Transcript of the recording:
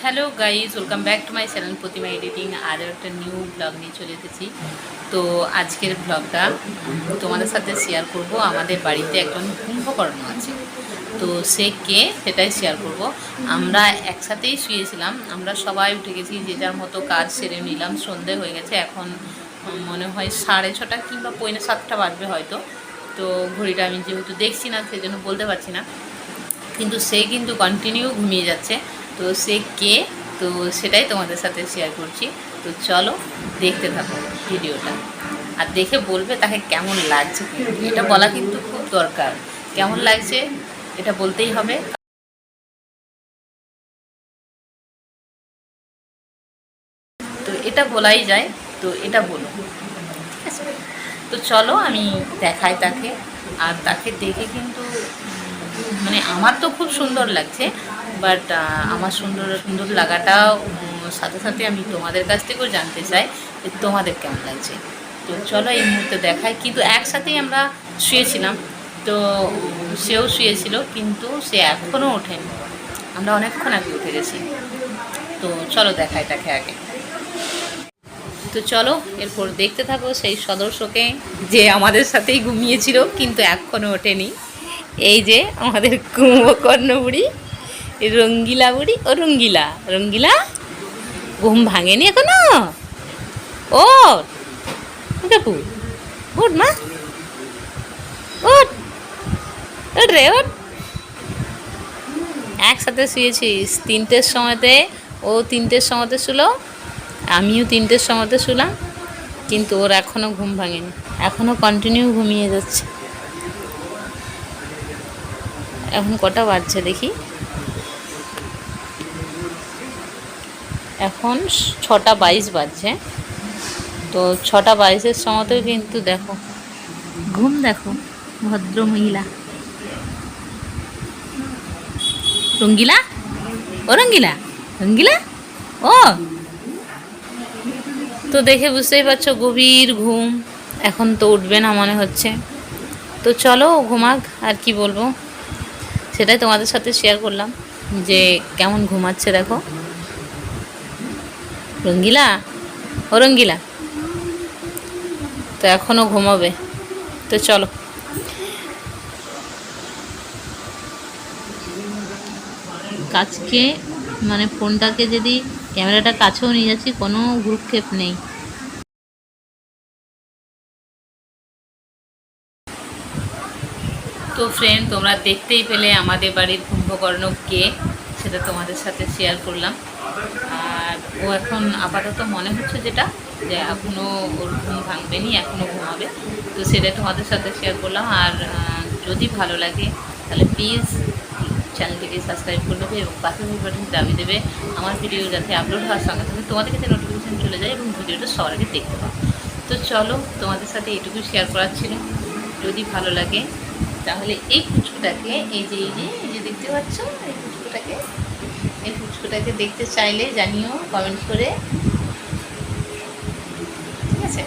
Hello guys, welcome back to my channel Pratima editing. আরও একটা new blog নিয়ে চলে এসেছি। তো আজকের ব্লগটা তোমাদের সাথে শেয়ার করব। আমাদের বাড়িতে একজন কুম্ভকর্ণ আছে, তো সে কে সেটাই শেয়ার করব। আমরা একসাথেই শুয়েছিলাম, আমরা সবাই উঠে গেছি, যে যার মতো কাজ সেরে নিলাম। সন্ধে হয়ে গেছে, এখন মনে হয় 6:30 কিংবা 6:45 বাজবে হয়তো। তো ঘড়িটা আমি যেহেতু দেখছি না, সেই জন্য বলতে পারছি না, কিন্তু সে কিন্তু কন্টিনিউ ঘুমিয়ে যাচ্ছে। তো সে কে, তো সেটাই তোমাদের সাথে শেয়ার করছি। তো চলো দেখতে থাকো ভিডিওটা, আর দেখে বলবে তাকে কেমন লাগছে। এটা বলা কিন্তু খুব দরকার, কেমন লাগছে এটা বলতেই হবে। তো এটা বলাই যায়, তো এটা বলো, ঠিক আছে? তো চলো আমি দেখাই তাকে। আর তাকে দেখে কিন্তু মানে আমার তো খুব সুন্দর লাগছে, বাট আমার সুন্দর সুন্দর লাগাটাও সাথে সাথে আমি তোমাদের কাছ থেকেও জানতে চাই যে তোমাদের কেমন লাগছে। তো চলো এই মুহূর্তে দেখাই। কিন্তু একসাথেই আমরা শুয়েছিলাম, তো সেও শুয়েছিল, কিন্তু সে এখনও ওঠেনি। আমরা অনেকক্ষণ আগে উঠে গেছি। তো চলো দেখাই তাকে আগে। তো চলো এরপর দেখতে থাকো সেই সদস্যকে, যে আমাদের সাথেই ঘুমিয়েছিল কিন্তু এখনও ওঠেনি। এই যে আমাদের কুম্ভকর্ণ বুড়ি, রঙ্গিলা বুড়ি। ও রঙ্গিলা, রঙ্গিলা ঘুম ভাঙেনি এখনো? ও কাকু, উঠ মা, উঠ, উঠ রে উঠ। একসাথে শুয়েছিস 3টের সময়তে, ও 3টের সময়তে শুলো, আমিও 3টের সময়তে শুলাম, কিন্তু ওর এখনও ঘুম ভাঙেনি, এখনও কন্টিনিউ ঘুমিয়ে যাচ্ছে। এখন কটা বাজছে দেখি, এখন 6:22 বাজছে। তো 6:22-এর সময়তেও কিন্তু দেখো ঘুম, দেখো ভদ্র মহিলা। রঙ্গিলা, ও রঙ্গিলা, রঙ্গিলা ও, তো দেখে বুঝতেই পারছো গভীর ঘুম, এখন তো উঠবে না মনে হচ্ছে। তো চলো ঘুমাক, আর কি বলবো, সেটাই তোমাদের সাথে শেয়ার করলাম যে কেমন ঘুমাচ্ছে দেখো রঙ্গিলা, ও রঙ্গিলা। তো এখনও ঘুমাবে, তো চলো। কাছকে মানে ফোনটাকে যদি ক্যামেরাটা কাছেও নিয়ে যাচ্ছি, কোনো ভ্রুক্ষেপ নেই। তো ফ্রেন্ড, তোমরা দেখতেই পেলে আমাদের বাড়ির কুম্ভকর্ণ কে, সেটা তোমাদের সাথে শেয়ার করলাম। আর ও এখন আপাতত মনে হচ্ছে যেটা, যে এখনও ওর ঘুম ভাঙবেনি, এখনও ঘুমাবে। তো সেটাই তোমাদের সাথে শেয়ার করলাম। আর যদি ভালো লাগে তাহলে প্লিজ চ্যানেলটিকে সাবস্ক্রাইব করে দেবে এবং পাশে বাটন দাবি দেবে, আমার ভিডিও যাতে আপলোড হওয়ার সঙ্গে সঙ্গে তোমাদের কাছে নোটিফিকেশান চলে যায় এবং ভিডিওটা সবার আগে দেখতে পাও। তো চলো তোমাদের সাথে এটুকু শেয়ার করার ছিল। যদি ভালো লাগে তাহলে এই পুচকুটাকে, এই যে দেখতে পাচ্ছ, এই পুচকুটাকে দেখতে চাইলে জানিও কমেন্ট করে, ঠিক আছে?